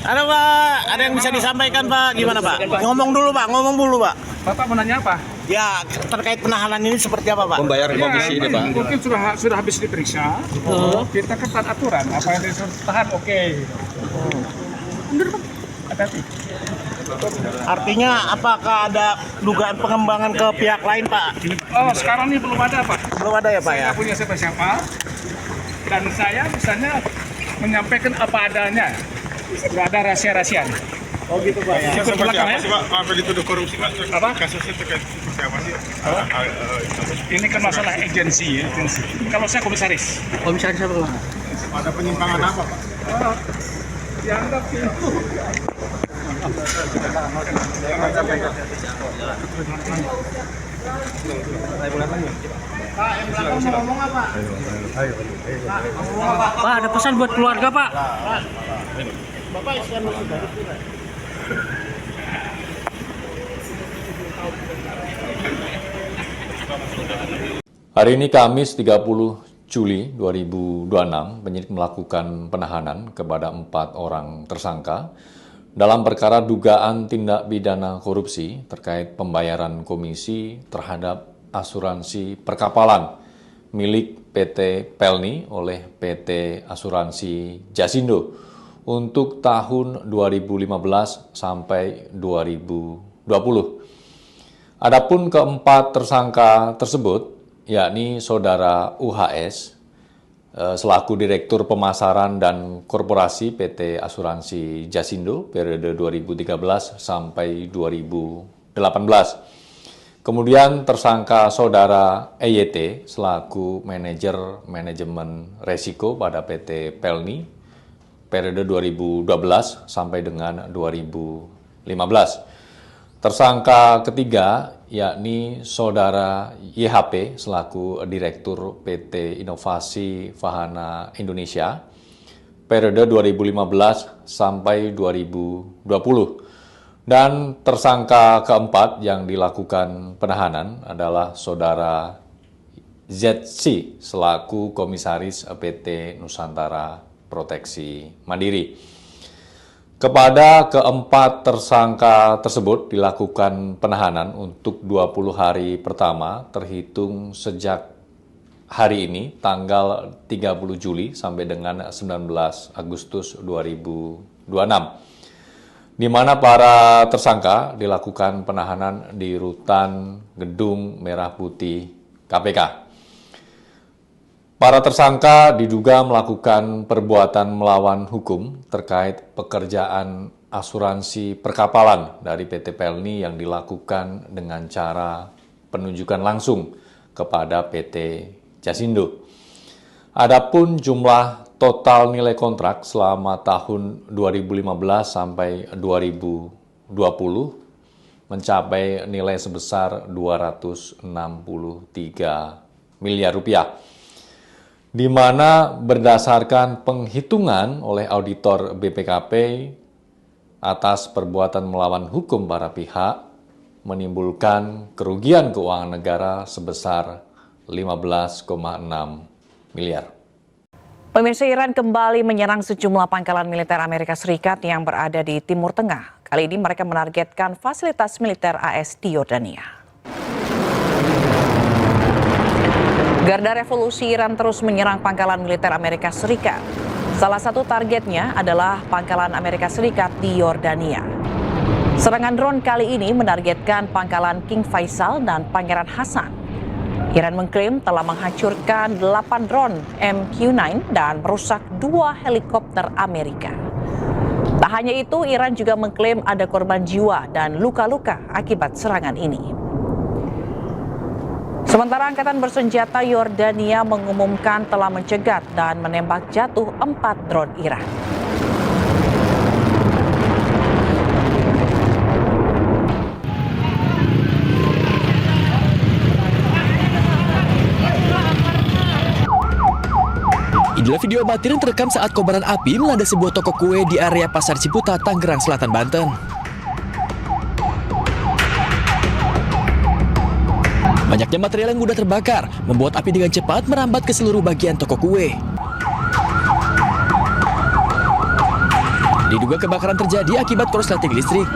Ada Pak, ada yang bisa disampaikan Pak? Gimana Pak? Ngomong dulu Pak, ngomong dulu Pak. Bapak mau nanya apa? Ya terkait penahanan ini seperti apa Pak? Pembayaran komisi ini Pak. Mungkin sudah habis diperiksa. Kita ketat aturan. Apa yang ditahan oke. Mundur Pak. Hati-hati. Artinya apakah ada dugaan pengembangan ke pihak lain Pak? Oh sekarang ini belum ada Pak. Belum ada ya Pak ya? Saya punya siapa-siapa. Dan saya misalnya menyampaikan apa adanya. Tidak ada rahasia-rahasia. Oh gitu Pak ya? Ikut belakang ya. Pak, apa dituduh korupsi Pak? Apa? Kasusnya terkait seperti apa sih? Ini kan masalah agensi ya. Kalau saya komisaris. Komisaris apa Pak? Ada penyimpangan apa Pak? Dianggap itu. Pak, yang belakang mau ngomong apa? Pak, ada pesan buat keluarga Pak. Bapak isian masih baru. Hari ini Kamis 30 Juli 2026, penyidik melakukan penahanan kepada 4 orang tersangka dalam perkara dugaan tindak pidana korupsi terkait pembayaran komisi terhadap asuransi perkapalan milik PT Pelni oleh PT Asuransi Jasindo untuk tahun 2015 sampai 2020. Adapun keempat tersangka tersebut, yakni Saudara UHS, selaku Direktur Pemasaran dan Korporasi PT Asuransi Jasindo periode 2013 sampai 2018. Kemudian tersangka Saudara EYT selaku Manajer Manajemen Resiko pada PT Pelni periode 2012 sampai dengan 2015. Tersangka ketiga yakni Saudara YHP selaku Direktur PT Inovasi Vahana Indonesia periode 2015 sampai 2020. Dan tersangka keempat yang dilakukan penahanan adalah Saudara ZC selaku Komisaris PT Nusantara Proteksi Mandiri. Kepada keempat tersangka tersebut dilakukan penahanan untuk 20 hari pertama terhitung sejak hari ini tanggal 30 Juli sampai dengan 19 Agustus 2026. Di mana para tersangka dilakukan penahanan di rutan Gedung Merah Putih KPK. Para tersangka diduga melakukan perbuatan melawan hukum terkait pekerjaan asuransi perkapalan dari PT Pelni yang dilakukan dengan cara penunjukan langsung kepada PT Jasindo. Adapun jumlah total nilai kontrak selama tahun 2015 sampai 2020 mencapai nilai sebesar 263 miliar rupiah. Di mana berdasarkan penghitungan oleh auditor BPKP atas perbuatan melawan hukum para pihak menimbulkan kerugian keuangan negara sebesar 15,6 miliar. Pemirsa, Iran kembali menyerang sejumlah pangkalan militer Amerika Serikat yang berada di Timur Tengah. Kali ini mereka menargetkan fasilitas militer AS di Yordania. Garda Revolusi Iran terus menyerang pangkalan militer Amerika Serikat. Salah satu targetnya adalah pangkalan Amerika Serikat di Yordania. Serangan drone kali ini menargetkan pangkalan King Faisal dan Pangeran Hasan. Iran mengklaim telah menghancurkan 8 drone MQ-9 dan merusak 2 helikopter Amerika. Tak hanya itu, Iran juga mengklaim ada korban jiwa dan luka-luka akibat serangan ini. Sementara Angkatan Bersenjata Yordania mengumumkan telah mencegat dan menembak jatuh 4 drone Iran. Inilah video amatir yang terekam saat kobaran api melanda sebuah toko kue di area Pasar Ciputat, Tangerang Selatan, Banten. Banyaknya material yang mudah terbakar membuat api dengan cepat merambat ke seluruh bagian toko kue. Diduga kebakaran terjadi akibat korsleting listrik.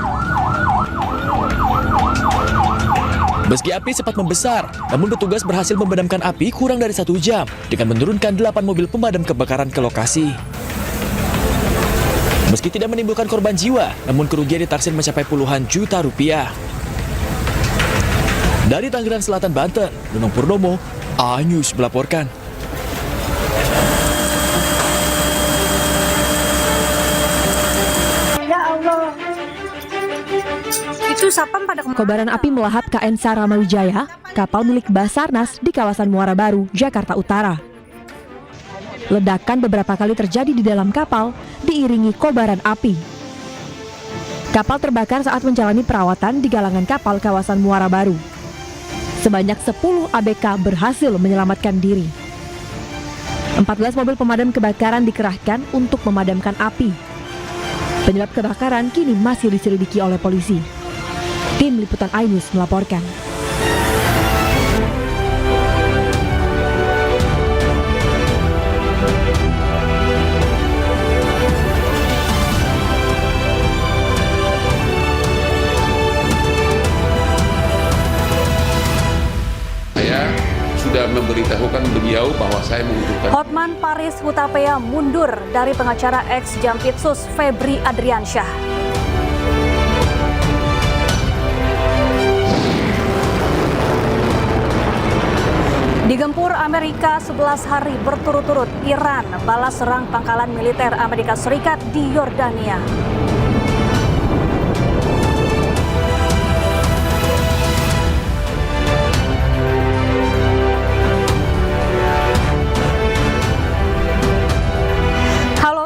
Meski api sempat membesar, namun petugas berhasil memadamkan api kurang dari 1 jam dengan menurunkan 8 mobil pemadam kebakaran ke lokasi. Meski tidak menimbulkan korban jiwa, namun kerugian ditaksir mencapai puluhan juta rupiah. Dari Tangerang Selatan, Banten, Nunung Purnomo, iNews melaporkan. Kobaran api melahap KN Saramawijaya, kapal milik Basarnas di kawasan Muara Baru, Jakarta Utara. Ledakan beberapa kali terjadi di dalam kapal, diiringi kobaran api. Kapal terbakar saat menjalani perawatan di galangan kapal kawasan Muara Baru. Sebanyak 10 ABK berhasil menyelamatkan diri. 14 mobil pemadam kebakaran dikerahkan untuk memadamkan api. Penyebab kebakaran kini masih diselidiki oleh polisi. Tim Liputan iNews melaporkan. Saya sudah memberitahukan beliau bahwa saya membutuhkan. Hotman Paris Hutapea mundur dari pengacara ex Jampitsus Febri Adriansyah. Digempur Amerika 11 hari berturut-turut, Iran balas serang pangkalan militer Amerika Serikat di Yordania.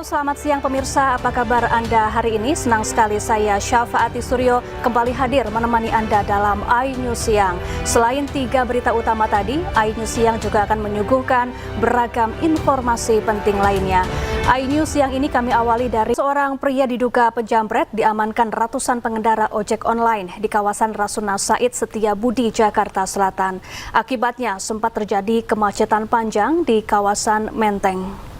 Selamat siang pemirsa, apa kabar Anda hari ini? Senang sekali saya Syafaati Suryo kembali hadir menemani Anda dalam iNews Siang. Selain 3 berita utama tadi, iNews Siang juga akan menyuguhkan beragam informasi penting lainnya. iNews Siang ini kami awali dari seorang pria diduga penjamret diamankan ratusan pengendara ojek online di kawasan Rasuna Said Setiabudi, Jakarta Selatan. Akibatnya sempat terjadi kemacetan panjang di kawasan Menteng.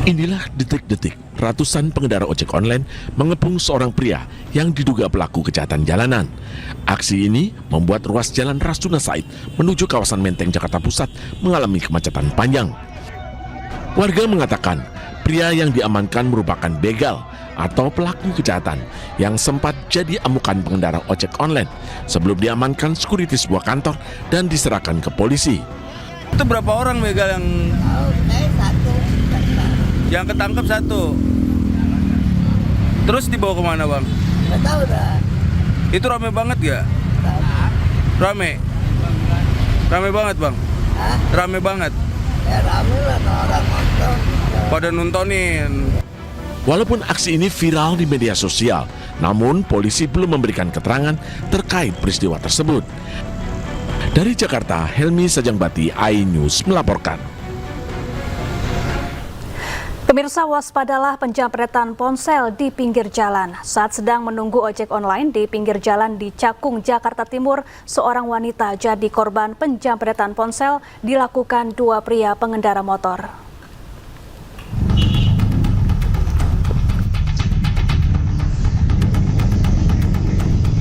Inilah detik-detik ratusan pengendara ojek online mengepung seorang pria yang diduga pelaku kejahatan jalanan. Aksi ini membuat ruas jalan Rasuna Said menuju kawasan Menteng, Jakarta Pusat mengalami kemacetan panjang. Warga mengatakan pria yang diamankan merupakan begal atau pelaku kejahatan yang sempat jadi amukan pengendara ojek online sebelum diamankan security sebuah kantor dan diserahkan ke polisi. Itu berapa orang begal yang... Yang ketangkep 1. Terus dibawa kemana bang? Nggak tahu dah. Itu rame banget gak? Rame? Rame banget bang? Hah? Rame banget? Ya rame lah, orang nonton. Pada nontonin. Walaupun aksi ini viral di media sosial, namun polisi belum memberikan keterangan terkait peristiwa tersebut. Dari Jakarta, Helmi Sajangbati, iNews melaporkan. Pemirsa, waspadalah penjamretan ponsel di pinggir jalan. Saat sedang menunggu ojek online di pinggir jalan di Cakung, Jakarta Timur, seorang wanita jadi korban penjamretan ponsel dilakukan 2 pria pengendara motor.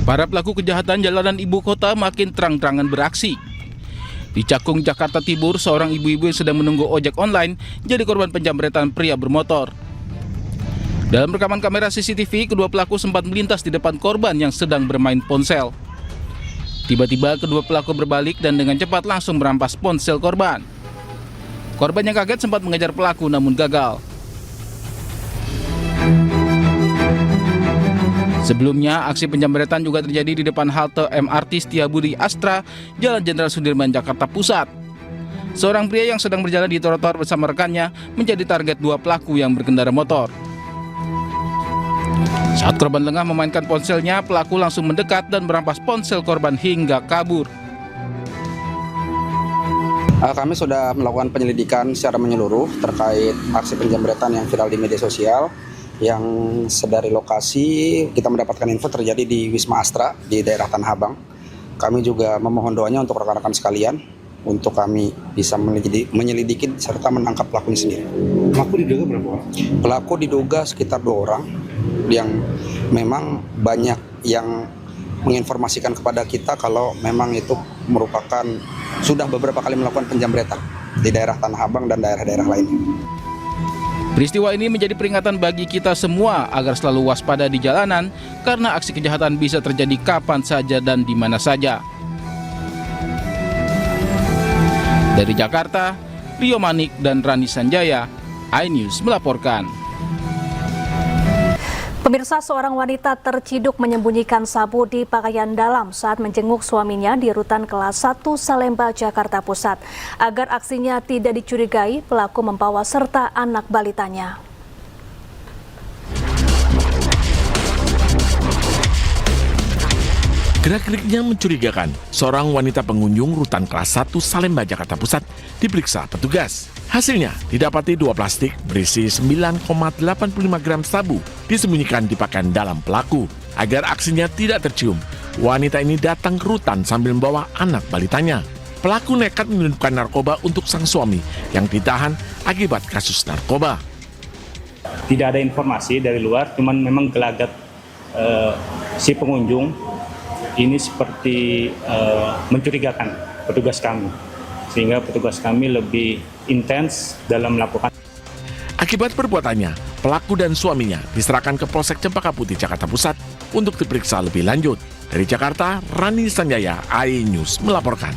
Para pelaku kejahatan jalanan ibu kota makin terang-terangan beraksi. Di Cakung, Jakarta Timur, seorang ibu-ibu yang sedang menunggu ojek online jadi korban penjamretan pria bermotor. Dalam rekaman kamera CCTV, kedua pelaku sempat melintas di depan korban yang sedang bermain ponsel. Tiba-tiba kedua pelaku berbalik dan dengan cepat langsung merampas ponsel korban. Korban yang kaget sempat mengejar pelaku namun gagal. Sebelumnya, aksi penjamretan juga terjadi di depan halte MRT Setiabudi Astra, Jalan Jenderal Sudirman, Jakarta Pusat. Seorang pria yang sedang berjalan di trotoar bersama rekannya menjadi target 2 pelaku yang berkendara motor. Saat korban lengah memainkan ponselnya, pelaku langsung mendekat dan merampas ponsel korban hingga kabur. Kami sudah melakukan penyelidikan secara menyeluruh terkait aksi penjamretan yang viral di media sosial. Yang sedari lokasi kita mendapatkan info terjadi di Wisma Astra di daerah Tanah Abang. Kami juga memohon doanya untuk rekan-rekan sekalian untuk kami bisa menyelidiki serta menangkap pelakunya sendiri. Pelaku diduga berapa orang? Pelaku diduga sekitar 2 orang yang memang banyak yang menginformasikan kepada kita kalau memang itu merupakan sudah beberapa kali melakukan penjamretan di daerah Tanah Abang dan daerah-daerah lainnya. Peristiwa ini menjadi peringatan bagi kita semua agar selalu waspada di jalanan karena aksi kejahatan bisa terjadi kapan saja dan di mana saja. Dari Jakarta, Rio Manik dan Rani Sanjaya, iNews melaporkan. Pemirsa, seorang wanita terciduk menyembunyikan sabu di pakaian dalam saat menjenguk suaminya di rutan kelas 1 Salemba, Jakarta Pusat. Agar aksinya tidak dicurigai, pelaku membawa serta anak balitanya. Gerak-geriknya mencurigakan. Seorang wanita pengunjung rutan kelas 1 Salemba, Jakarta Pusat diperiksa petugas. Hasilnya didapati 2 plastik berisi 9,85 gram sabu disembunyikan di pakaian dalam pelaku. Agar aksinya tidak tercium, wanita ini datang ke rutan sambil membawa anak balitanya. Pelaku nekat menyelundupkan narkoba untuk sang suami yang ditahan akibat kasus narkoba. Tidak ada informasi dari luar, cuman memang gelagat si pengunjung ini seperti mencurigakan petugas kami, sehingga petugas kami lebih intens dalam melakukan. Akibat perbuatannya, pelaku dan suaminya diserahkan ke Polsek Cempaka Putih, Jakarta Pusat untuk diperiksa lebih lanjut. Dari Jakarta, Rani Sanjaya, iNews melaporkan.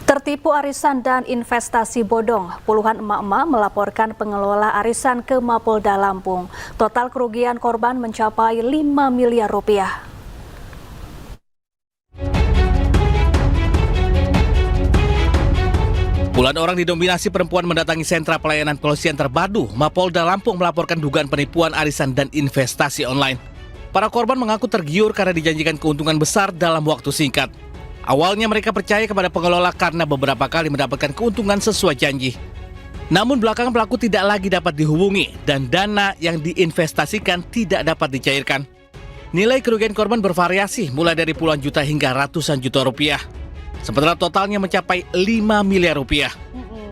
Tertipu arisan dan investasi bodong, puluhan emak-emak melaporkan pengelola arisan ke Mapolda Lampung. Total kerugian korban mencapai 5 miliar rupiah. Puluhan orang didominasi perempuan mendatangi sentra pelayanan kepolisian terpadu Mapolda Lampung melaporkan dugaan penipuan arisan dan investasi online. Para korban mengaku tergiur karena dijanjikan keuntungan besar dalam waktu singkat. Awalnya mereka percaya kepada pengelola karena beberapa kali mendapatkan keuntungan sesuai janji. Namun belakangan pelaku tidak lagi dapat dihubungi dan dana yang diinvestasikan tidak dapat dicairkan. Nilai kerugian korban bervariasi mulai dari puluhan juta hingga ratusan juta rupiah. Sementara totalnya mencapai 5 miliar rupiah.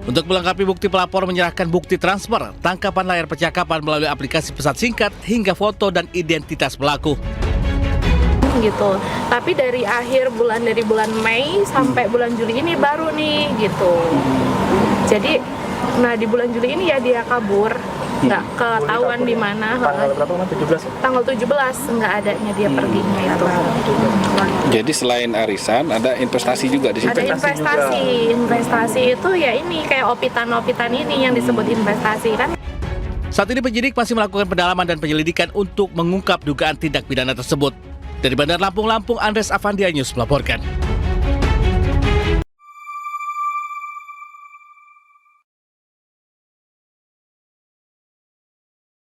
Untuk melengkapi bukti, pelapor menyerahkan bukti transfer, tangkapan layar percakapan melalui aplikasi pesan singkat, hingga foto dan identitas pelaku. Gitu. Tapi dari bulan Mei sampai bulan Juli ini baru nih gitu. Jadi, di bulan Juli ini ya dia kabur, nggak ketahuan di mana. Tanggal berapa? 17? Tanggal 17 nggak adanya dia perginya itu. Jadi selain arisan ada investasi juga di situ. Ada investasi itu ya ini kayak opitan ini yang disebut investasi kan. Saat ini penyidik masih melakukan pendalaman dan penyelidikan untuk mengungkap dugaan tindak pidana tersebut. Dari Bandar Lampung, Andres Avandia, iNews melaporkan.